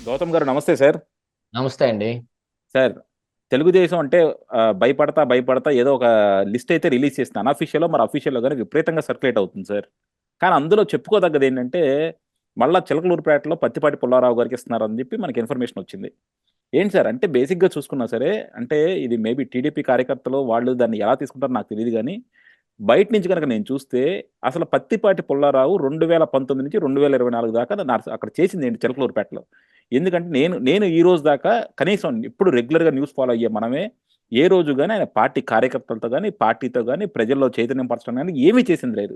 గౌతమ్ గారు నమస్తే సార్. నమస్తే అండి. సార్, తెలుగుదేశం అంటే భయపడతా భయపడతా ఏదో ఒక లిస్ట్ అయితే రిలీజ్ చేసింది. అన్అఫీషియల్ మరి అఫీషియల్ గానీ విపరీతంగా సర్క్యులేట్ అవుతుంది సార్. కానీ అందులో చెప్పుకోదగ్గది ఏంటంటే మళ్ళా చిలకలూరుపేటలో పత్తిపాటి పుల్లారావు గారికి ఇస్తున్నారని చెప్పి మనకి ఇన్ఫర్మేషన్ వచ్చింది. ఏంటి సార్ అంటే బేసిక్గా చూసుకున్నా సరే, అంటే ఇది మేబీ టీడీపీ కార్యకర్తలు వాళ్ళు దాన్ని ఎలా తీసుకుంటారో నాకు తెలియదు కానీ బయట నుంచి కనుక నేను చూస్తే అసలు పత్తిపాటి పుల్లారావు 2019 నుంచి 2024 దాకా అక్కడ చేసింది ఏంటి చిలకలూరుపేటలో. ఎందుకంటే నేను నేను ఈ రోజు దాకా కనీసం ఇప్పుడు రెగ్యులర్గా న్యూస్ ఫాలో అయ్యే మనమే ఏ రోజు కానీ ఆయన పార్టీ కార్యకర్తలతో కానీ పార్టీతో కానీ ప్రజల్లో చైతన్యం పరచడం కానీ ఏమీ చేసింది లేదు.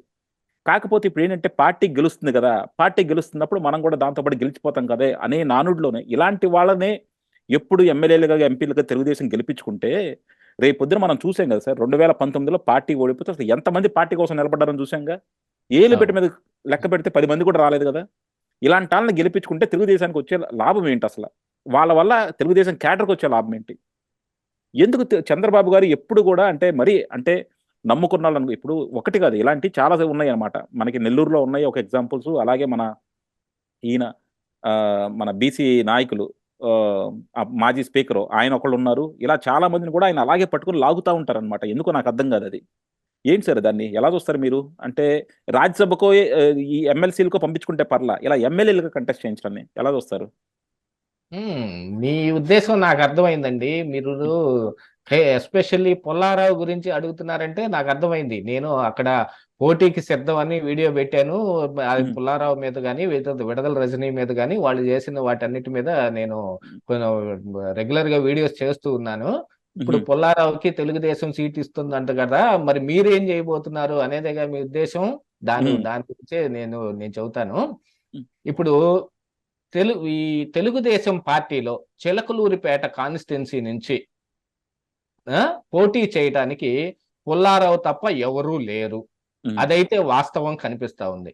కాకపోతే ఇప్పుడు ఏంటంటే పార్టీ గెలుస్తుంది కదా, పార్టీ గెలుస్తున్నప్పుడు మనం కూడా దాంతోపాటు గెలిచిపోతాం కదా అనే నానుడిలోనే ఇలాంటి వాళ్ళనే ఎప్పుడు ఎమ్మెల్యేలుగా ఎంపీలుగా తెలుగుదేశం గెలిపించుకుంటే రేపు పొద్దున మనం చూసాం కదా సార్. 2019లో పార్టీ ఓడిపోతే అసలు ఎంతమంది పార్టీ కోసం నిలబడ్డారని చూసాంగా. ఏలు పెట్టి అవును. మీద లెక్క పెడితే 10 మంది కూడా రాలేదు కదా. ఇలాంటి వాళ్ళని గెలిపించుకుంటే తెలుగుదేశానికి వచ్చే లాభం ఏంటి అసలు? వాళ్ళ వల్ల తెలుగుదేశం క్యాడర్కి వచ్చే లాభం ఏంటి? ఎందుకు చంద్రబాబు గారు ఎప్పుడు కూడా అంటే మరి అంటే నమ్ముకున్న వాళ్ళని ఇప్పుడు ఒకటి కాదు ఇలాంటి చాలా ఉన్నాయి అన్నమాట. మనకి నెల్లూరులో ఉన్నాయి ఒక ఎగ్జాంపుల్స్. అలాగే మన ఈయన మన బీసీ నాయకులు, మాజీ స్పీకరు ఆయన ఒకళ్ళు ఉన్నారు. ఇలా చాలా మందిని కూడా ఆయన అలాగే పట్టుకుని లాగుతూ ఉంటారనమాట. ఎందుకో నాకు అర్థం కాదు అది. ఏంటి సార్ దాన్ని ఎలా చూస్తారు మీరు? అంటే రాజ్యసభకో ఈ ఎమ్మెల్సీలకో పంపించుకుంటే పర్లా, ఇలా ఎమ్మెల్యేలుగా కంటెస్ట్ చేయించడాన్ని ఎలా చూస్తారు? హ్మ్. మీ ఉద్దేశం నాకు అర్థమైందండి. మీరు ఎస్పెషల్లీ పుల్లారావు గురించి అడుగుతున్నారంటే నాకు అర్థమైంది. నేను అక్కడ పోటీకి సిద్ధం అని వీడియో పెట్టాను. అది ఉమ్, పుల్లారావు మీద గాని, విడదల రజనీ మీద గాని వాళ్ళు చేసిన వాటన్నిటి మీద నేను కొంచెం రెగ్యులర్‌గా వీడియోస్ చేస్తూ ఉన్నాను. ఇప్పుడు ఉమ్, పుల్లారావుకి తెలుగుదేశం సీట్ ఇస్తుందంట కదా! మరి మీరేం చేయబోతున్నారు అనేదేగా మీ ఉద్దేశం? ఉమ్, దాని గురించే నేను చెబుతాను. ఉమ్, ఇప్పుడు ఈ తెలుగుదేశం పార్టీలో చిలకలూరిపేట కాన్స్టిట్యున్సీ నుంచి ఆ, పోటీ చేయడానికి పుల్లారావు తప్ప ఎవరూ లేరు. ఉమ్. అదైతే వాస్తవం కనిపిస్తా ఉంది.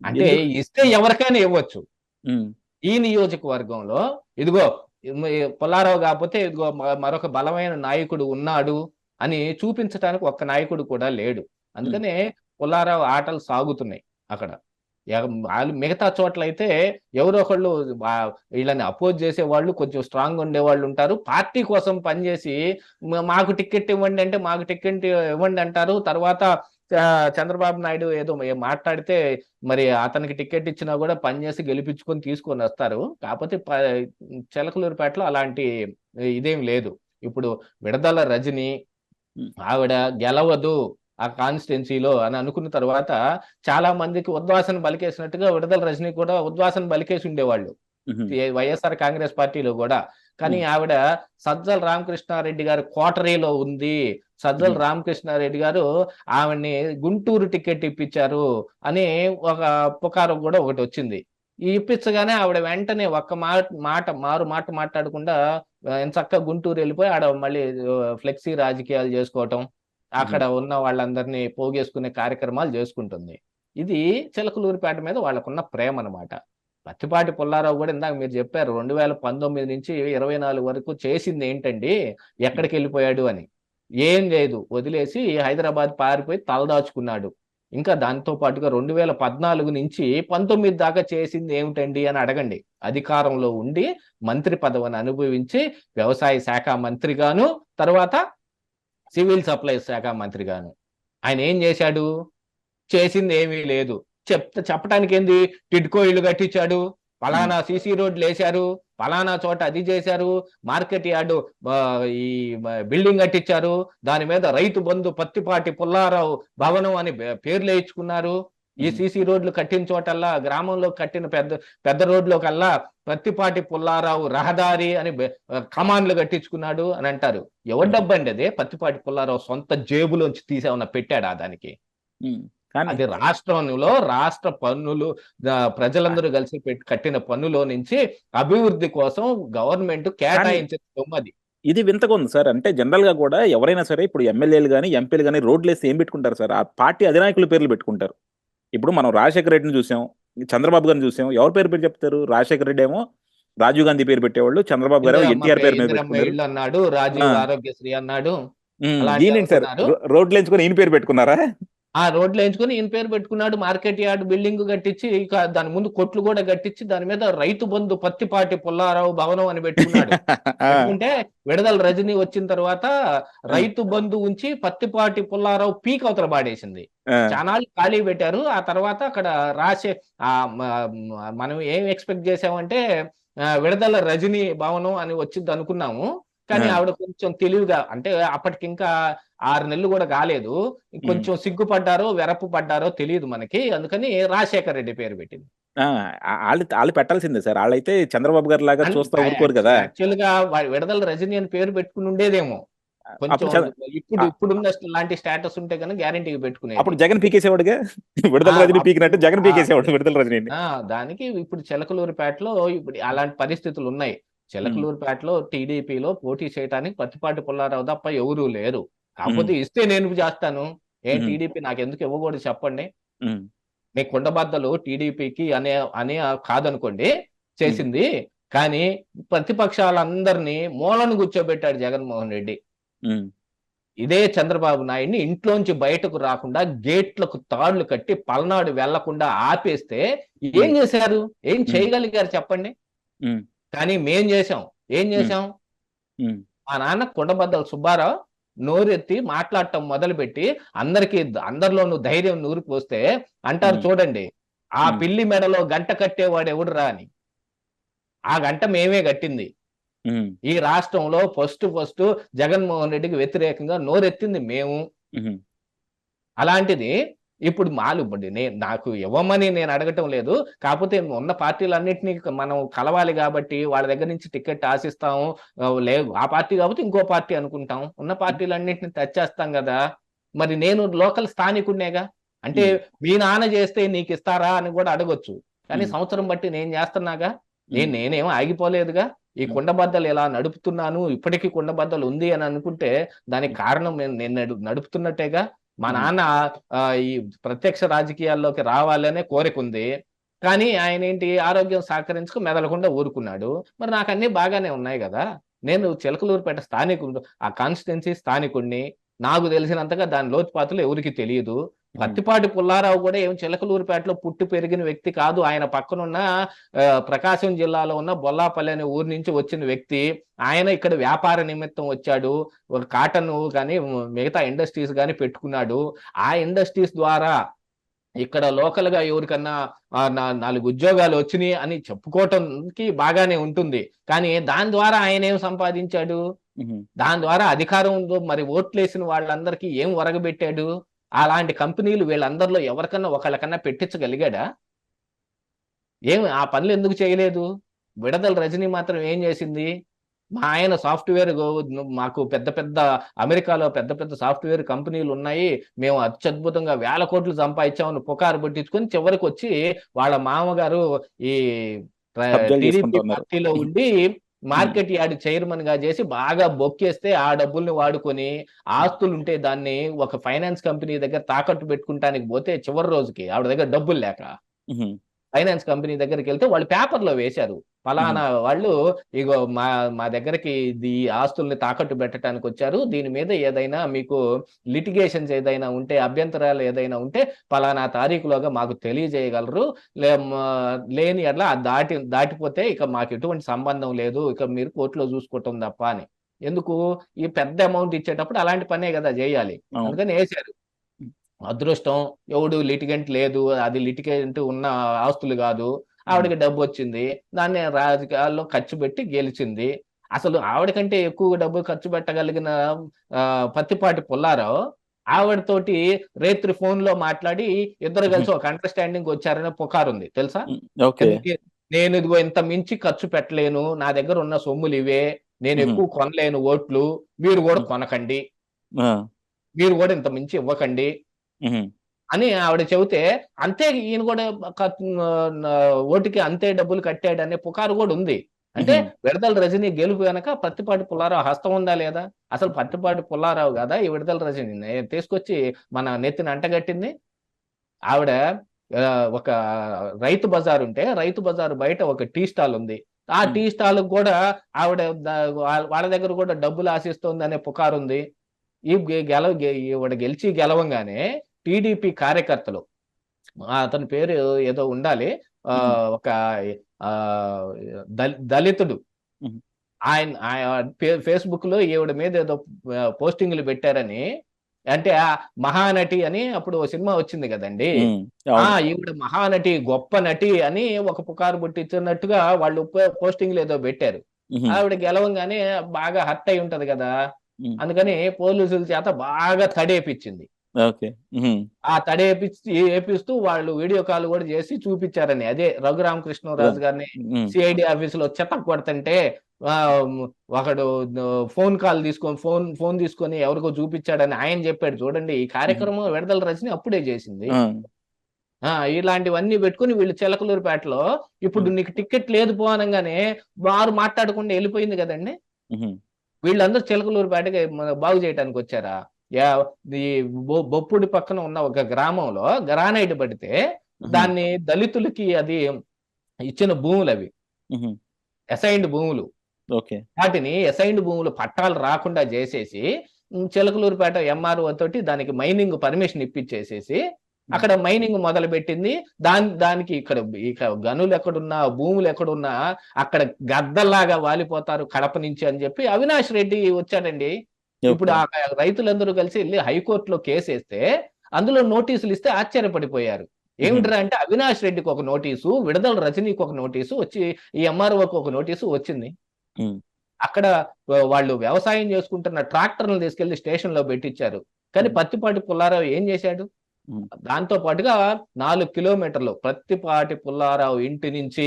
అంటే ఎందుకు? ఇస్తే ఎవరికైనా ఇవ్వచ్చు. ఉమ్, ఈ నియోజకవర్గంలో ఇదిగో పుల్లారావు కాకపోతే ఇదిగో మరొక బలమైన నాయకుడు ఉన్నాడు అని చూపించడానికి ఒక్క నాయకుడు కూడా లేడు. ఉమ్, అందుకనే పుల్లారావు ఆటలు సాగుతున్నాయి అక్కడ. వాళ్ళు మిగతా చోట్లయితే ఎవరో ఒకళ్ళు వీళ్ళని అపోజ్ చేసే వాళ్ళు కొంచెం స్ట్రాంగ్ ఉండే వాళ్ళు ఉంటారు. పార్టీ కోసం పనిచేసి మాకు టికెట్ ఇవ్వండి అంటే మాకు టికెట్ ఇవ్వండి అంటారు. తర్వాత చంద్రబాబు నాయుడు ఏదో మాట్లాడితే మరి అతనికి టికెట్ ఇచ్చినా కూడా పనిచేసి గెలిపించుకొని తీసుకొని వస్తారు. కాకపోతే చిలకలూరుపేటలో అలాంటి ఇదేం లేదు. ఇప్పుడు విడదల రజని ఉమ్, ఆవిడ గెలవదు ఆ కాన్స్టిట్యున్సీలో అని అనుకున్న తర్వాత చాలా మందికి ఉద్వాసన బలికేసినట్టుగా విడదల రజని కూడా ఉద్వాసన బలికేసి ఉండేవాళ్ళు ఉమ్, వైఎస్ఆర్ కాంగ్రెస్ పార్టీలో కూడా. కానీ ఉమ్, ఆవిడ సజ్జల రామకృష్ణారెడ్డి గారి కోటరీలో ఉంది. సజ్జల ఉమ్, రామకృష్ణారెడ్డి గారు ఆవిడ్ని గుంటూరు టికెట్ ఇప్పించారు అని ఒక పుకారం కూడా ఒకటి వచ్చింది. ఈ ఇప్పించగానే ఆవిడ వెంటనే ఒక్క మారు మాట మాట్లాడకుండా ఎంచక్కా గుంటూరు వెళ్ళిపోయి ఆడ మళ్ళీ ఫ్లెక్సీ రాజకీయాలు చేసుకోవటం, ఉమ్. అక్కడ ఉన్న వాళ్ళందరినీ పోగేసుకునే కార్యక్రమాలు చేసుకుంటుంది. ఇది చిలకలూరిపేట మీద వాళ్ళకున్న ప్రేమ అనమాట. పత్తిపాటి పుల్లారావు కూడా ఇందాక మీరు చెప్పారు 2019 నుంచి 24 వరకు చేసింది ఏంటండి, ఎక్కడికి వెళ్ళిపోయాడు అని. ఏం లేదు, వదిలేసి హైదరాబాద్ పారిపోయి తలదాచుకున్నాడు. ఇంకా దాంతో పాటుగా 2014 నుంచి 19 దాకా చేసింది ఏమిటండి అని అడగండి. అధికారంలో ఉండి మంత్రి పదవిని అనుభవించి వ్యవసాయ శాఖ మంత్రిగాను, తర్వాత సివిల్ సప్లైస్ శాఖ మంత్రిగాను ఆయన ఏం చేశాడు? చేసింది ఏమీ లేదు. చెప్పటానికి ఏంది? టిడ్కో ఇల్లు కట్టించాడు, ఉమ్, పలానా సీసీ రోడ్లు వేశారు, పలానా చోట అది చేశారు, మార్కెట్ యార్డు ఈ బిల్డింగ్ కట్టించారు, దాని మీద రైతు బంధు పత్తిపాటి పుల్లారావు భవనం అని పేర్లు వేయించుకున్నారు. ఈ ఉమ్, సీసీ రోడ్లు కట్టిన చోటల్లా, గ్రామంలో కట్టిన పెద్ద పెద్ద రోడ్లో కల్లా పత్తిపాటి పుల్లారావు రహదారి అని కమాన్లు కట్టించుకున్నాడు అని అంటారు. ఎవరి ఉమ్, డబ్బండి అదే? పత్తిపాటి పుల్లారావు సొంత జేబులోంచి తీసేమన్నా పెట్టాడా దానికి? ఉమ్. కానీ అది రాష్ట్రంలో రాష్ట్ర పన్నులు, ప్రజలందరూ కలిసి కట్టిన పన్నులో నుంచి అభివృద్ధి కోసం గవర్నమెంట్ కానీ కేటాయించిన సొమ్ము అది. ఇది వింతగా ఉంది సార్. అంటే జనరల్ గా కూడా ఎవరైనా సరే ఇప్పుడు ఎమ్మెల్యేలు కానీ ఎంపీలు కానీ రోడ్లు వేస్తే ఏం పెట్టుకుంటారు సార్? ఆ పార్టీ అధినాయకుల పేర్లు పెట్టుకుంటారు. ఇప్పుడు మనం రాజశేఖర రెడ్డిని చూసాం, చంద్రబాబు గారిని చూసాం. ఎవరి పేరు పేరు చెప్తారు? రాజశేఖర రెడ్డి ఏమో రాజీవ్ గాంధీ పేరు పెట్టేవాళ్ళు, చంద్రబాబు గారు ఎన్టీఆర్ పేరు మీద ఇందిరమ్మ పెట్టుకున్నారు. ఇళ్ళు అన్నాడు, ఆ, రాజీవ్ ఆరోగ్యశ్రీ అన్నాడు, అలాంటివి ఈయనేంటి సార్ అనుకున్నారు. రోడ్లు ఎంచుకొని ఈయన పేరు పెట్టుకున్నారా? ఆ రోడ్లు వేయించుకొని ఈయన పేరు పెట్టుకున్నాడు. మార్కెట్ యార్డ్ బిల్డింగ్ కట్టించి, ఇక దాని ముందు కొట్లు కూడా కట్టించి, దాని మీద రైతు బంధు పత్తిపాటి పుల్లారావు భవనం అని పెట్టుకున్నాడు. పెట్టుకుంటే విడుదల రజనీ వచ్చిన తర్వాత రైతు బంధు ఉంచి పత్తిపాటి పుల్లారావు పీక్ అవతల పాడేసింది. చానాళ్ళు ఖాళీ పెట్టారు. ఆ తర్వాత అక్కడ రాసే మనం ఏం ఎక్స్పెక్ట్ చేసామంటే విడుదల రజనీ భవనం అని వచ్చింది అనుకున్నాము. కానీ ఆవిడ కొంచెం తెలివిగా, అంటే అప్పటికి ఇంకా 6 నెలలు కూడా కాలేదు, కొంచెం సిగ్గుపడ్డారో వెరపు పడ్డారో తెలియదు మనకి. అందుకని రాజశేఖర్ రెడ్డి పేరు పెట్టింది. వాళ్ళు పెట్టాల్సిందే సార్. వాళ్ళైతే చంద్రబాబు గారి లాగా చూస్తా ఊరుకోరు కదా. యాక్చువల్ గా విడుదల రజనీ అని పేరు పెట్టుకుని ఉండేదేమో. కొంచెం ఇప్పుడున్న లాంటి స్టేటస్ ఉంటే కనుక గ్యారంటీగా పెట్టుకునే. అప్పుడు జగన్ పీకేసేవాడుగా, విడుదల రజనీ పీకినట్టు జగన్ పీకేసేవాడు విడుదల రజనీ. దానికి ఇప్పుడు చిలకలూరిపేటలో ఇప్పుడు అలాంటి పరిస్థితులు ఉన్నాయి. చిలకలూరిపేటలో టీడీపీలో పోటీ చేయడానికి పత్తిపాటి పుల్లారావు తప్ప ఎవరూ లేరు. కాకపోతే ఇస్తే నేను చేస్తాను, టీడీపీ నాకు ఎందుకు ఇవ్వకూడదు చెప్పండి. మీ కుండబద్దలు టీడీపీకి అనే కాదనుకోండి చేసింది, కానీ ప్రతిపక్షాలందరినీ మూలను కూర్చోబెట్టాడు జగన్మోహన్ రెడ్డి. ఇదే చంద్రబాబు నాయుడిని ఇంట్లోంచి బయటకు రాకుండా గేట్లకు తాళ్లు కట్టి పల్నాడు వెళ్లకుండా ఆపేస్తే ఏం చేశారు? ఏం చేయగలిగారు చెప్పండి? కానీ మేం చేశాం. ఏం చేశాం? మా నాన్న కుండబద్దల సుబ్బారావు నోరెత్తి మాట్లాడటం మొదలుపెట్టి అందరిలోనూ ధైర్యం నూరిపోస్తే అంటారు చూడండి, ఆ పిల్లి మెడలో గంట కట్టేవాడు ఎవడురా అని. ఆ గంట మేమే కట్టింది. ఈ రాష్ట్రంలో ఫస్ట్ జగన్మోహన్ రెడ్డికి వ్యతిరేకంగా నోరెత్తింది మేము. అలాంటిది ఇప్పుడు నాకు ఇవ్వమని నేను అడగటం లేదు. కాకపోతే ఉన్న పార్టీలన్నింటినీ మనం కలవాలి కాబట్టి వాళ్ళ దగ్గర నుంచి టికెట్ ఆశిస్తాము. లేదు ఆ పార్టీ కాబట్టి ఇంకో పార్టీ అనుకుంటాం. ఉన్న పార్టీలన్నింటినీ తెచ్చేస్తాం కదా. మరి నేను లోకల్ స్థానికుడినేగా. అంటే మీ నాన్న చేస్తే నీకు ఇస్తారా అని కూడా అడగొచ్చు. కానీ సంవత్సరం బట్టి నేను చేస్తున్నాగా. నేనేం ఆగిపోలేదుగా. ఈ కుండబద్దలు ఇలా నడుపుతున్నాను, ఇప్పటికీ కుండబద్దలు ఉంది అని అనుకుంటే దానికి కారణం నేను నడుపుతున్నట్టేగా. మా నాన్న ఈ ప్రత్యక్ష రాజకీయాల్లోకి రావాలనే కోరిక ఉంది. కానీ ఆయన ఏంటి, ఆరోగ్యం సహకరించుకు మెదలకుండా ఊరుకున్నాడు. మరి నాకు అన్ని బాగానే ఉన్నాయి కదా. నేను చిలకలూరిపేట స్థానికుడు, ఆ కాన్స్టిట్యున్సీ స్థానికుడిని. నాకు తెలిసినంతగా దాని లోతుపాతులు ఎవరికి తెలియదు. పత్తిపాటి పుల్లారావు కూడా ఏం చిలకలూరిపేటలో పుట్టి పెరిగిన వ్యక్తి కాదు. ఆయన పక్కనున్న ప్రకాశం జిల్లాలో ఉన్న బొల్లాపల్లి అనే ఊరు నుంచి వచ్చిన వ్యక్తి. ఆయన ఇక్కడ వ్యాపార నిమిత్తం వచ్చాడు. ఒక కాటన్ కానీ మిగతా ఇండస్ట్రీస్ కానీ పెట్టుకున్నాడు. ఆ ఇండస్ట్రీస్ ద్వారా ఇక్కడ లోకల్ గా ఎవరికన్నా 4 ఉద్యోగాలు వచ్చినాయి అని చెప్పుకోవటానికి బాగానే ఉంటుంది. కానీ దాని ద్వారా ఆయన ఏం సంపాదించాడు? దాని ద్వారా అధికారంలో మరి ఓట్లేసిన వాళ్ళందరికీ ఏం ఒరగబెట్టాడు? అలాంటి కంపెనీలు వీళ్ళందరిలో ఎవరికన్నా ఒకళ్ళకన్నా పెట్టించగలిగాడా? ఆ పనులు ఎందుకు చేయలేదు? విడుదల రజనీ మాత్రం ఏం చేసింది? మా ఆయన సాఫ్ట్వేర్, మాకు పెద్ద అమెరికాలో పెద్ద సాఫ్ట్వేర్ కంపెనీలు ఉన్నాయి, మేము అత్యద్భుతంగా 1000 కోట్లు సంపాదించామని పుకారు పట్టించుకొని చివరికి వచ్చి వాళ్ళ మామగారు ఈ టీడీపీ పార్టీలో ఉండి మార్కెట్ యార్డ్ చైర్మన్ గా చేసి బాగా బొక్కేస్తే ఆ డబ్బుల్ని వాడుకొని ఆస్తులుంటే దాన్ని ఒక ఫైనాన్స్ కంపెనీ దగ్గర తాకట్టు పెట్టుకుంటానికి పోతే చివరి రోజుకి ఆవిడ దగ్గర డబ్బులు లేక ఫైనాన్స్ కంపెనీ దగ్గరికి వెళ్తే వాళ్ళు పేపర్లో వేశారు, ఫలానా వాళ్ళు ఇగో మా దగ్గరికి ఈ ఆస్తుల్ని తాకట్టు పెట్టడానికి వచ్చారు, దీని మీద ఏదైనా మీకు లిటిగేషన్స్ ఏదైనా ఉంటే, అభ్యంతరాలు ఏదైనా ఉంటే ఫలానా తారీఖులోగా మాకు తెలియజేయగలరు, లేని అట్లా దాటిపోతే ఇక మాకు ఎటువంటి సంబంధం లేదు, ఇక మీరు కోర్టులో చూసుకోవటం తప్ప అని. ఎందుకు? ఈ పెద్ద అమౌంట్ ఇచ్చేటప్పుడు అలాంటి పనే కదా చేయాలి, అందుకని వేశారు. అదృష్టం, ఎవడు లిటిగెంట్ లేదు, అది లిటిగెంట్ ఉన్న ఆస్తులు కాదు, ఆవిడకి డబ్బు వచ్చింది, దాన్ని రాజకీయాల్లో ఖర్చు పెట్టి గెలిచింది. అసలు ఆవిడకంటే ఎక్కువ డబ్బు ఖర్చు పెట్టగలిగిన పత్తిపాటి పుల్లారావు ఆవిడతోటి రేత్రి ఫోన్ లో మాట్లాడి ఇద్దరు కలిసి ఒక అండర్స్టాండింగ్ వచ్చారనే పుకారుంది తెలుసా. నేను ఇదిగో ఇంత మించి ఖర్చు పెట్టలేను, నా దగ్గర ఉన్న సొమ్ములు ఇవే, నేను ఎక్కువ కొనలేను ఓట్లు, మీరు కూడా కొనకండి, మీరు కూడా ఇంత మించి ఇవ్వకండి అని ఆవిడ చెబితే, అంతే ఈయన కూడా ఓటుకి అంతే డబ్బులు కట్టాడనే పుకారు కూడా ఉంది. అంటే విడుదల రజనీ గెలుపు వెనక పత్తిపాటి పుల్లారావు హస్తం ఉందా లేదా? అసలు పత్తిపాటి పుల్లారావు కదా ఈ విడుదల రజనీ తీసుకొచ్చి మన నెత్తిని అంటగట్టింది. ఆవిడ ఒక రైతు బజార్ ఉంటే రైతు బజార్ బయట ఒక టీ స్టాల్ ఉంది, ఆ టీ స్టాల్ కూడా ఆవిడ వాళ్ళ దగ్గర కూడా డబ్బులు ఆశిస్తోంది అనే పుకారు ఉంది. ఈవిడ గెలిచి గెలవంగానే టీడీపీ కార్యకర్తలు, అతని పేరు ఏదో ఉండాలి, ఒక దళితుడు, ఆయన ఫేస్బుక్ లో ఈవిడ మీద ఏదో పోస్టింగ్లు పెట్టారని, అంటే ఆ మహానటి అని అప్పుడు సినిమా వచ్చింది కదండి, ఈవిడ మహానటి గొప్ప నటి అని ఒక పుకారు పుట్టించినట్టుగా వాళ్ళు పోస్టింగ్లు ఏదో పెట్టారు. ఆవిడ గెలవంగానే బాగా హర్ట్ అయి ఉంటది కదా, అందుకని పోలీసుల చేత బాగా తడేపించింది. ఆ ఏపిస్తూ వాళ్ళు వీడియో కాల్ కూడా చేసి చూపించారని, అదే రఘురామకృష్ణరాజు గారిని సిఐడి ఆఫీసులో చెత్త కొడుతుంటే ఒకడు ఫోన్ తీసుకొని ఎవరికో చూపించాడని ఆయన చెప్పాడు. చూడండి, ఈ కార్యక్రమం విడుదల రజని అప్పుడే చేసింది. ఇలాంటివన్నీ పెట్టుకుని వీళ్ళు చిలకలూరుపేటలో ఇప్పుడు నీకు టికెట్ లేదు పోనంగానే వారు మాట్లాడకుండా వెళ్ళిపోయింది కదండి. వీళ్ళందరూ చిలకలూరుపేటకి బాగు చేయడానికి వచ్చారా? ఈ బొప్పుడి పక్కన ఉన్న ఒక గ్రామంలో గ్రానైట్ పడితే దాన్ని దళితులకి అది ఇచ్చిన భూములు, అవి అసైన్డ్ భూములు, వాటిని అసైన్డ్ భూములు పట్టాలు రాకుండా చేసేసి చిలకలూరుపేట ఎంఆర్ఓ తోటి దానికి మైనింగ్ పర్మిషన్ ఇప్పించేసేసి అక్కడ మైనింగ్ మొదలు పెట్టింది. దానికి ఇక్కడ గనులు ఎక్కడున్నా, భూములు ఎక్కడున్నా అక్కడ గద్దల్లాగా వాలిపోతారు కడప నుంచి అని చెప్పి అవినాష్ రెడ్డి వచ్చాడండి. ఇప్పుడు ఆ రైతులందరూ కలిసి వెళ్ళి హైకోర్టులో కేసు వేస్తే అందులో నోటీసులు ఇస్తే ఆశ్చర్యపడిపోయారు. ఏమిట్రా అంటే అవినాష్ రెడ్డికి ఒక నోటీసు, విడుదల రజనీకి ఒక నోటీసు వచ్చి, ఈ ఎంఆర్ఓకి ఒక నోటీసు వచ్చింది. అక్కడ వాళ్ళు వ్యవసాయం చేసుకుంటున్న ట్రాక్టర్లను తీసుకెళ్లి స్టేషన్ లో పెట్టించారు. కానీ పత్తిపాటి పుల్లారావు ఏం చేశాడు? దాంతో పాటుగా 4 కిలోమీటర్లు పత్తిపాటి పుల్లారావు ఇంటి నుంచి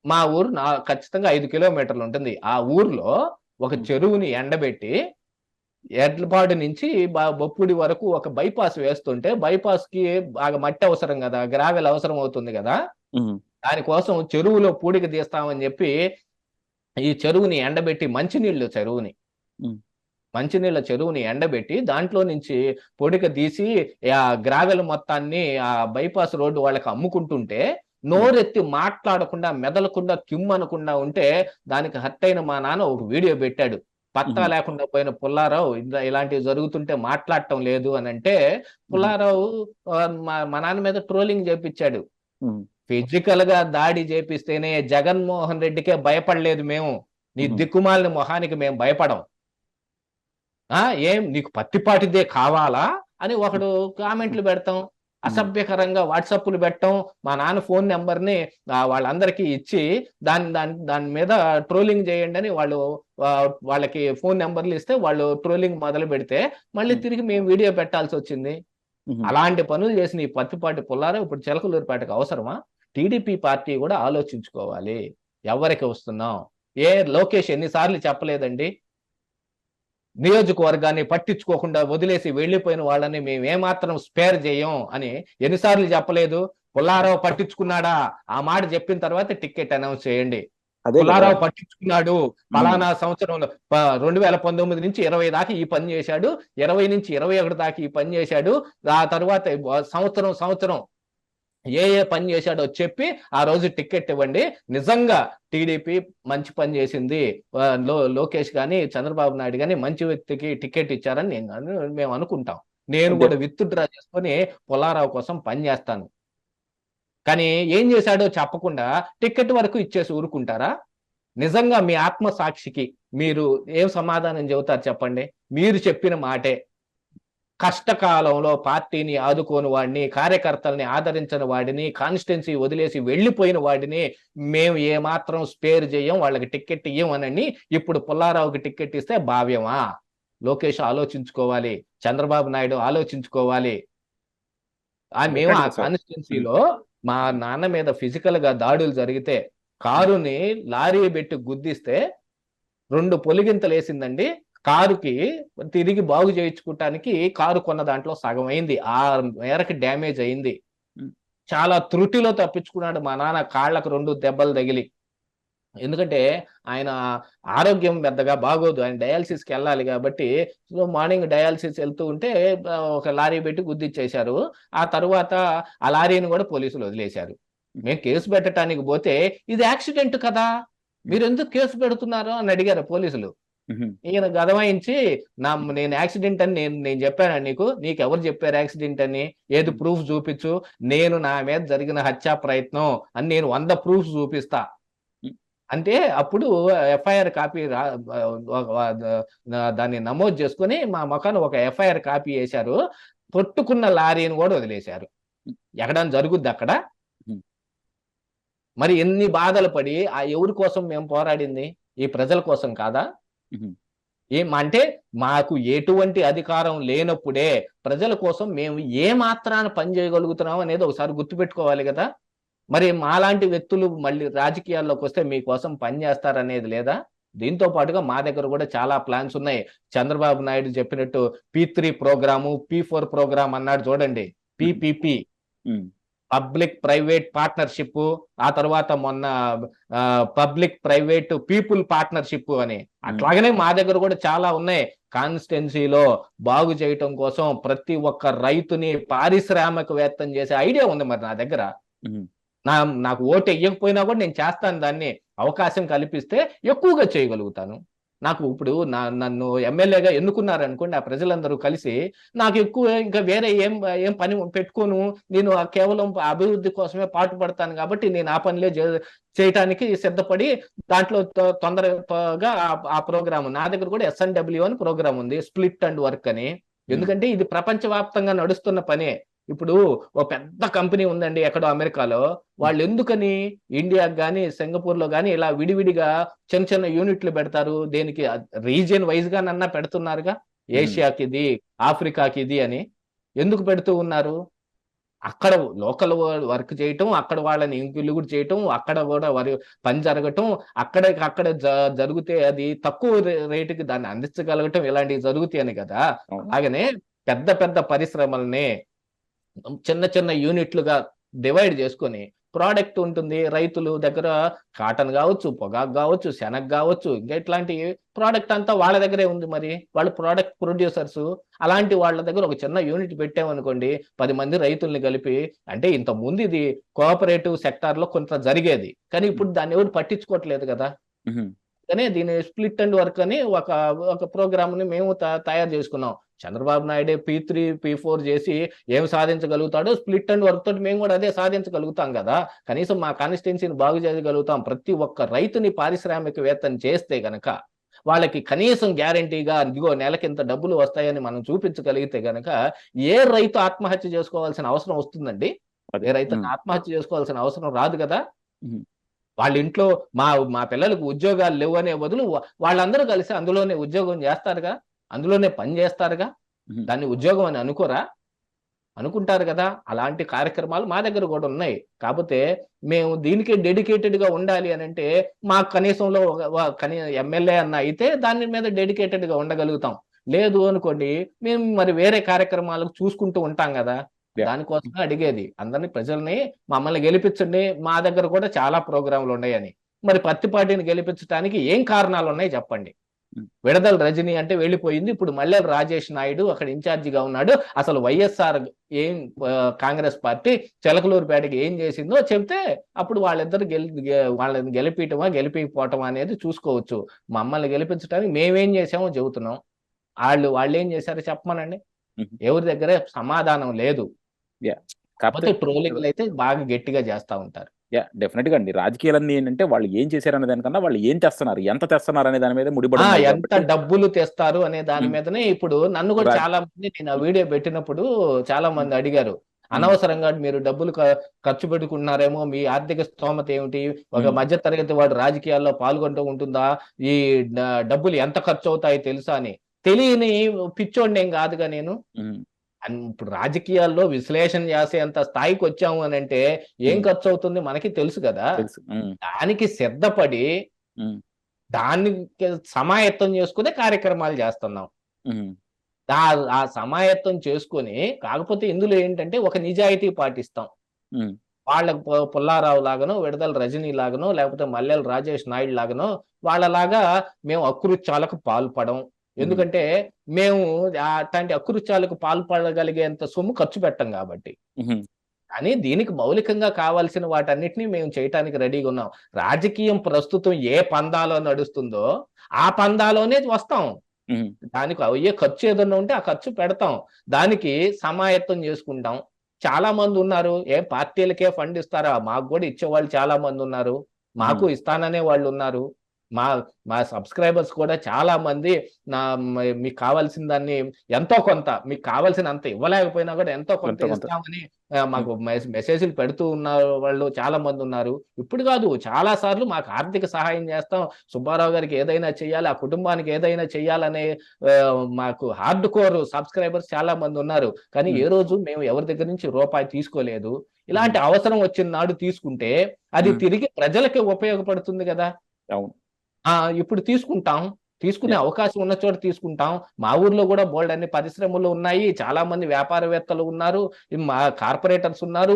మా ఊరు ఖచ్చితంగా 5 కిలోమీటర్లు ఉంటుంది. ఆ ఊర్లో ఒక చెరువుని ఎండబెట్టి ఎడ్లపాడు నుంచి బొప్పుడి వరకు ఒక బైపాస్ వేస్తుంటే, బైపాస్ కి బాగా మట్టి అవసరం కదా, గ్రావెల్ అవసరం అవుతుంది కదా, దానికోసం చెరువులో పూడిక తీస్తామని చెప్పి ఈ చెరువుని ఎండబెట్టి మంచినీళ్ళ చెరువుని ఎండబెట్టి దాంట్లో నుంచి పొడిక తీసి ఆ గ్రావెల్ మొత్తాన్ని ఆ బైపాస్ రోడ్డు వాళ్ళకి అమ్ముకుంటుంటే నోరెత్తి మాట్లాడకుండా, మెదలకుండా, కిమ్మనకుండా ఉంటే దానికి హర్ట్ అయిన మా నాన్న ఒక వీడియో పెట్టాడు. పత్తా లేకుండా పోయిన పుల్లారావు ఇలాంటివి జరుగుతుంటే మాట్లాడటం లేదు అని అంటే, పుల్లారావు మా నాన్న మీద ట్రోలింగ్ చేపించాడు. ఫిజికల్ గా దాడి చేపిస్తేనే జగన్మోహన్ రెడ్డికే భయపడలేదు మేము, నీ దిక్కుమాలిన మొహానికి మేము భయపడం, ఏం నీకు పత్తిపాటిదే కావాలా అని ఒకడు కామెంట్లు పెడతాం, అసభ్యకరంగా వాట్సాప్లు పెట్టడం, మా నాన్న ఫోన్ నెంబర్ని వాళ్ళందరికీ ఇచ్చి దాని మీద ట్రోలింగ్ చేయండి అని వాళ్ళకి ఫోన్ నెంబర్లు ఇస్తే వాళ్ళు ట్రోలింగ్ మొదలు పెడితే మళ్ళీ తిరిగి మేము వీడియో పెట్టాల్సి వచ్చింది. అలాంటి పనులు చేసిన ఈ పత్తిపాటి పుల్లారావు ఇప్పుడు చిలకలూరుపేటకు అవసరమా? టీడీపీ పార్టీ కూడా ఆలోచించుకోవాలి, ఎవరికి వస్తున్నాం. లోకేష్ ఎన్నిసార్లు చెప్పలేదండి, నియోజకవర్గాన్ని పట్టించుకోకుండా వదిలేసి వెళ్లిపోయిన వాళ్ళని మేము ఏమాత్రం స్పేర్ చేయం అని ఎన్నిసార్లు చెప్పలేదు? పుల్లారావు పట్టించుకున్నాడా? ఆ మాట చెప్పిన తర్వాత టికెట్ అనౌన్స్ చేయండి. పుల్లారావు పట్టించుకున్నాడు, ఫలానా సంవత్సరంలో 2019 నుంచి 20 దాకా ఈ పని చేశాడు, 20 నుంచి 21 దాకా ఈ పని చేశాడు, ఆ తర్వాత సంవత్సరం ఏ పని చేశాడో చెప్పి ఆ రోజు టికెట్ ఇవ్వండి. నిజంగా టీడీపీ మంచి పని చేసింది, లోకేష్ గాని చంద్రబాబు నాయుడు గాని మంచి వ్యక్తికి టికెట్ ఇచ్చారని మేము అనుకుంటాం. నేను కూడా విత్ డ్రా చేసుకొని పుల్లారావు కోసం పని చేస్తాను. కానీ ఏం చేశాడో చెప్పకుండా టికెట్ వరకు ఇచ్చేసి ఊరుకుంటారా? నిజంగా మీ ఆత్మసాక్షికి మీరు ఏం సమాధానం చెబుతారు చెప్పండి? మీరు చెప్పిన మాటే, కష్టకాలంలో పార్టీని ఆదుకోని వాడిని, కార్యకర్తల్ని ఆదరించిన వాడిని, కాన్స్టిట్యున్సీ వదిలేసి వెళ్లిపోయిన వాడిని మేము ఏమాత్రం స్పేర్ చేయం, వాళ్ళకి టికెట్ ఇయ్యమనని ఇప్పుడు పుల్లారావుకి టికెట్ ఇస్తే భావ్యమా? లోకేష్ ఆలోచించుకోవాలి, చంద్రబాబు నాయుడు ఆలోచించుకోవాలి. మేము ఆ కాన్స్టిట్యున్సీలో మా నాన్న మీద ఫిజికల్ గా దాడులు జరిగితే కారుని లారీ పెట్టి గుద్దిస్తే 2 పొలిగింతలు వేసిందండి. కారుకి తిరిగి బాగు చేయించుకోవటానికి కారు కొన్న దాంట్లో సగం అయింది, ఆ మేరకు డ్యామేజ్ అయింది. చాలా త్రుటిలో తప్పించుకున్నాడు మా నాన్న, కాళ్ళకు 2 దెబ్బలు తగిలి. ఎందుకంటే ఆయన ఆరోగ్యం పెద్దగా బాగోదు, ఆయన డయాలసిస్కి వెళ్ళాలి కాబట్టి మార్నింగ్ డయాలసిస్ వెళ్తూ ఉంటే ఒక లారీ పెట్టి గుద్దిచ్చేశారు. ఆ తర్వాత ఆ లారీని కూడా పోలీసులు వదిలేశారు. మేము కేసు పెట్టడానికి పోతే ఇది యాక్సిడెంట్ కదా, మీరు ఎందుకు కేసు పెడుతున్నారు అని అడిగారు పోలీసులు. ఉహు, ఈయన గదవాయించి నేను యాక్సిడెంట్ అని నేను చెప్పాను నీకు ఎవరు చెప్పారు యాక్సిడెంట్ అని, ఏది ప్రూఫ్ చూపించు, నా మీద జరిగిన హత్యా ప్రయత్నం అని నేను 100 ప్రూఫ్ చూపిస్తా అంటే అప్పుడు ఎఫ్ఐఆర్ కాపీ దాన్ని నమోదు చేసుకుని మా మొఖాన్ని ఒక ఎఫ్ఐఆర్ కాపీ వేశారు. కొట్టుకున్న లారీని కూడా వదిలేశారు. ఎక్కడైనా జరుగుద్ది అక్కడ? ఉహు, మరి ఎన్ని బాధలు పడి ఎవరి కోసం మేము పోరాడింది? ఈ ప్రజల కోసం కాదా? ఉహు, అంటే మాకు ఎటువంటి అధికారం లేనప్పుడే ప్రజల కోసం మేము ఏ మాత్రాన పని చేయగలుగుతున్నాం అనేది ఒకసారి గుర్తుపెట్టుకోవాలి కదా. మరి మాలాంటి వ్యక్తులు మళ్ళీ రాజకీయాల్లోకి వస్తే మీకోసం పని చేస్తారనేది లేదా? దీంతో పాటుగా మా దగ్గర కూడా చాలా ప్లాన్స్ ఉన్నాయి. చంద్రబాబు నాయుడు చెప్పినట్టు P3 ప్రోగ్రాము, P4 ప్రోగ్రామ్ అన్నాడు చూడండి, PPP, ఉమ్, పబ్లిక్ ప్రైవేట్ పార్ట్నర్షిప్, ఆ తర్వాత మొన్న పబ్లిక్ ప్రైవేట్ పీపుల్ పార్ట్నర్షిప్ అని. అట్లాగనే మా దగ్గర కూడా చాలా ఉన్నాయి. కాన్స్టిట్యున్సీలో బాగు చేయటం కోసం ప్రతి ఒక్క రైతుని పారిశ్రామికవేత్తం చేసే ఐడియా ఉంది మరి నా దగ్గర. ఉహు, నాకు ఓటు వేయకపోయినా కూడా నేను చేస్తాను. దాన్ని అవకాశం కల్పిస్తే ఎక్కువగా చేయగలుగుతాను. నాకు ఇప్పుడు నన్ను ఎమ్మెల్యేగా ఎన్నుకున్నారనుకోండి, ఆ ప్రజలందరూ కలిసి నాకు ఎక్కువ ఇంకా వేరే ఏం పని పెట్టుకోను, నేను కేవలం అభివృద్ధి కోసమే పాటుపడతాను కాబట్టి నేను ఆ పనిలే చేయటానికి సిద్ధపడి దాంట్లో తొందరగా ఆ ప్రోగ్రామ్ నా దగ్గర కూడా SNW అని ప్రోగ్రామ్ ఉంది, స్ప్లిట్ అండ్ వర్క్ అని. ఎందుకంటే ఇది ప్రపంచవ్యాప్తంగా నడుస్తున్న పనే. ఇప్పుడు ఓ పెద్ద కంపెనీ ఉందండి ఎక్కడో అమెరికాలో, వాళ్ళు ఎందుకని ఇండియాకి కానీ సింగపూర్ లో కానీ ఇలా విడివిడిగా చిన్న చిన్న యూనిట్లు పెడతారు? దేనికి? రీజియన్ వైజ్ గా నన్నా పెడుతున్నారుగా, ఏషియాకి ఇది, ఆఫ్రికాకి ఇది అని. ఎందుకు పెడుతూ ఉన్నారు? అక్కడ లోకల్ వర్క్ చేయటం, అక్కడ వాళ్ళని ఇంక్లూడ్ చేయటం, అక్కడ కూడా పని జరగటం, అక్కడ జరిగితే అది తక్కువ రేటుకి దాన్ని అందించగలగటం, ఇలాంటివి జరుగుతాయని కదా. అలాగనే పెద్ద పెద్ద పరిశ్రమల్ని చిన్న చిన్న యూనిట్లుగా డివైడ్ చేసుకొని ప్రోడక్ట్ ఉంటుంది. రైతులు దగ్గర కాటన్ కావచ్చు, పొగాకు కావచ్చు, శనగ కావచ్చు, ఇంకా ఇట్లాంటి ప్రోడక్ట్ అంతా వాళ్ళ దగ్గరే ఉంది. మరి వాళ్ళు ప్రోడక్ట్ ప్రొడ్యూసర్స్. అలాంటి వాళ్ళ దగ్గర ఒక చిన్న యూనిట్ పెట్టామనుకోండి, 10 మంది రైతుల్ని కలిపి, అంటే ఇంత ముందు ఇది కోఆపరేటివ్ సెక్టార్ లో కొంత జరిగేది, కానీ ఇప్పుడు దాన్ని ఎవరు పట్టించుకోవట్లేదు కదా. కానీ దీని స్ప్లిట్ అండ్ వర్క్ అని ఒక ప్రోగ్రామ్ ని మేము తయారు చేసుకున్నాం. చంద్రబాబు నాయుడే P3 P4 చేసి ఏం సాధించగలుగుతాడో, స్ప్లిట్ అండ్ వర్క్ తోటి మేము కూడా అదే సాధించగలుగుతాం కదా. కనీసం మా కాన్స్టిట్యున్సీని బాగు చేయగలుగుతాం. ప్రతి ఒక్క రైతుని పారిశ్రామికవేత్తని చేస్తే గనక వాళ్ళకి కనీసం గ్యారంటీగా ఇదిగో నెలకింత డబ్బులు వస్తాయని మనం చూపించగలిగితే గనక ఏ రైతు ఆత్మహత్య చేసుకోవాల్సిన అవసరం వస్తుందండి? ఏ రైతు ఆత్మహత్య చేసుకోవాల్సిన అవసరం రాదు కదా. వాళ్ళ ఇంట్లో మా పిల్లలకు ఉద్యోగాలు లేవు అనే బదులు వాళ్ళందరూ కలిసి అందులోనే ఉద్యోగం చేస్తారుగా, అందులోనే పని చేస్తారుగా. దాన్ని ఉద్యోగం అని అనుకుంటారు కదా. అలాంటి కార్యక్రమాలు మా దగ్గర కూడా ఉన్నాయి. కాకపోతే మేము దీనికి డెడికేటెడ్ గా ఉండాలి అని అంటే మాకు కనీసంలో ఎమ్మెల్యే అన్న అయితే దాని మీద డెడికేటెడ్ గా ఉండగలుగుతాం. లేదు అనుకోండి, మేము మరి వేరే కార్యక్రమాలకు చూసుకుంటూ ఉంటాం కదా. దానికోసమే అడిగేది అందరినీ, ప్రజల్ని మమ్మల్ని గెలిపించండి, మా దగ్గర కూడా చాలా ప్రోగ్రాంలు ఉన్నాయని. మరి పత్తిపాటిని గెలిపించడానికి ఏం కారణాలు ఉన్నాయి చెప్పండి. విడదల రజని అంటే వెళ్ళిపోయింది, ఇప్పుడు మల్లెల రాజేష్ నాయుడు అక్కడ ఇన్ఛార్జిగా ఉన్నాడు. అసలు వైఎస్ఆర్ కాంగ్రెస్ పార్టీ చిలకలూరుపేటకి ఏం చేసిందో చెప్తే అప్పుడు వాళ్ళిద్దరు వాళ్ళని గెలిపిపోవటమా అనేది చూసుకోవచ్చు. మమ్మల్ని గెలిపించడానికి మేమేం చేసామో చెబుతున్నాం. వాళ్ళు ఏం చేశారో చెప్పమనండి. ఎవరి దగ్గర సమాధానం లేదు. కాకపోతే ట్రోలింగ్లు అయితే బాగా గట్టిగా చేస్తా ఉంటారు. డెఫినెట్ గా అండి. రాజకీయాలన్నీ ఏంటంటే వాళ్ళు ఏం చేశారనే దానికన్నా వాళ్ళు ఏం తెస్తున్నారు, ఎంత తెస్తున్నారు అనే దాని మీద ముడిపడి, ఎంత డబ్బులు తెస్తారు అనే దాని మీదనే. ఇప్పుడు నన్ను కూడా చాలా మంది, నేను ఆ వీడియో పెట్టినప్పుడు చాలా మంది అడిగారు, అనవసరంగా మీరు డబ్బులు ఖర్చు పెట్టుకుంటున్నారేమో, మీ ఆర్థిక స్తోమత ఏమిటి, ఒక మధ్య తరగతి వాడు రాజకీయాల్లో పాల్గొంటూ ఉంటుందా, ఈ డబ్బులు ఎంత ఖర్చు అవుతాయి తెలుసా అని. తెలియని పిచ్చోడిని ఏం కాదుగా నేను. ఇప్పుడు రాజకీయాల్లో విశ్లేషణ చేసేంత స్థాయికి వచ్చాము అని అంటే ఏం ఖర్చు అవుతుంది మనకి తెలుసు కదా. దానికి సిద్ధపడి దానికి సమాయత్తం చేసుకునే కార్యక్రమాలు చేస్తున్నాం. ఆ సమాయత్తం చేసుకుని, కాకపోతే ఇందులో ఏంటంటే ఒక నిజాయితీ పాటిస్తాం. వాళ్ళకు పుల్లారావు లాగానో, విడదల రజనీ లాగానో, లేకపోతే మల్లెల రాజేష్ నాయుడు లాగానో వాళ్ళలాగా మేము అకృత్యాలకు పాల్పడం. ఎందుకంటే మేము అట్లాంటి అకృత్యాలకు పాల్పడగలిగేంత సొమ్ము ఖర్చు పెట్టం కాబట్టి. కానీ దీనికి మౌలికంగా కావాల్సిన వాటన్నిటిని మేము చేయటానికి రెడీగా ఉన్నాం. రాజకీయం ప్రస్తుతం ఏ పందాలో నడుస్తుందో ఆ పందాలోనే వస్తాం. ఉమ్, దానికి అయ్యే ఖర్చు ఏదన్నా ఉంటే ఆ ఖర్చు పెడతాం. దానికి సమాయత్తం చేసుకుంటాం. చాలా మంది ఉన్నారు. ఏం పార్టీలకే ఫండ్ ఇస్తారా? మాకు కూడా ఇచ్చేవాళ్ళు చాలా మంది ఉన్నారు. మాకు ఉమ్, ఇస్తాననే వాళ్ళు ఉన్నారు. మా మా సబ్స్క్రైబర్స్ కూడా చాలా మంది మీకు కావాల్సిన దాన్ని ఎంతో కొంత, మీకు కావాల్సినంత ఇవ్వలేకపోయినా కూడా ఎంతో కొంత ఎంతో కొంత. ఇస్తామని ఉమ్, మాకు మెసేజ్లు పెడుతూ ఉన్న వాళ్ళు చాలా మంది ఉన్నారు. ఇప్పుడు కాదు, చాలా సార్లు మాకు ఆర్థిక సహాయం చేస్తాం, సుబ్బారావు గారికి ఏదైనా చెయ్యాలి, ఆ కుటుంబానికి ఏదైనా చెయ్యాలనే మాకు హార్డ్ కోర్ సబ్స్క్రైబర్స్ చాలా మంది ఉన్నారు. కానీ ఏ ఉమ్, రోజు మేము ఎవరి దగ్గర నుంచి రూపాయి తీసుకోలేదు. ఉమ్, ఇలాంటి అవసరం వచ్చిన నాడు తీసుకుంటే అది ఉమ్, తిరిగి ప్రజలకి ఉపయోగపడుతుంది కదా. అవును. ఇప్పుడు తీసుకుంటాం. తీసుకునే యా, అవకాశం ఉన్న చోట తీసుకుంటాం. మా ఊర్లో కూడా బోలెడన్ని పరిశ్రమలు ఉన్నాయి. చాలా మంది వ్యాపారవేత్తలు ఉన్నారు. మా కార్పొరేటర్స్ ఉన్నారు.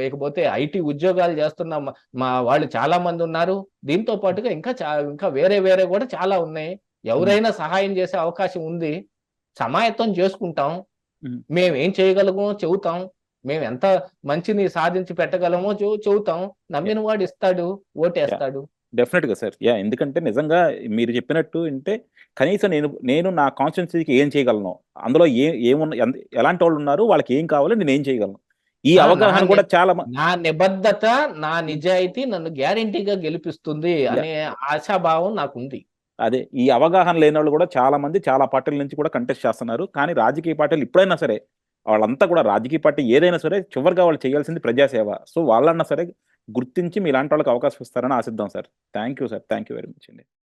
ఇకపోతే ఐటీ ఉద్యోగాలు చేస్తున్న మా వాళ్ళు చాలా మంది ఉన్నారు. దీంతో పాటుగా ఇంకా వేరే వేరే కూడా చాలా ఉన్నాయి. ఉమ్, ఎవరైనా సహాయం చేసే అవకాశం ఉంది. సమాయత్తం చేసుకుంటాం. ఉమ్, మేమేం చేయగలమో చెబుతాం. మేము ఎంత మంచిని సాధించి పెట్టగలమో చెబుతాం. యా, నమ్మిన వాడు ఇస్తాడు, యా. ఓటేస్తాడు. డెఫినెట్గా సార్. యా, ఎందుకంటే నిజంగా మీరు చెప్పినట్టు అంటే కనీసం నేను నా కాన్స్టిట్యున్సీకి ఏం చేయగలను, అందులో ఎలాంటి వాళ్ళు ఉన్నారు, వాళ్ళకి ఏం కావాలి, నేను ఏం చేయగలను, ఈ ఆ! నా అవగాహన ని కూడా చాలా నా నిబద్ధత, నా నిజాయితీ నన్ను గ్యారంటీగా గెలిపిస్తుంది యా, అనే ఆశాభావం నాకుంది. అదే ఈ అవగాహన లేని వాళ్ళు కూడా చాలా మంది చాలా పార్టీల నుంచి కూడా కంటెస్ట్ చేస్తున్నారు. కానీ రాజకీయ పార్టీలు ఇప్పుడైనా సరే వాళ్ళంతా కూడా రాజకీయ పార్టీ ఏదైనా సరే చివరిగా వాళ్ళు చేయాల్సింది ప్రజాసేవ. సో వాళ్ళన్నా సరే గుర్తించి మీలాంటి వాళ్ళకి అవకాశం ఇస్తారని ఆశిద్దాం sir. Thank you sir. Thank you very much అండి.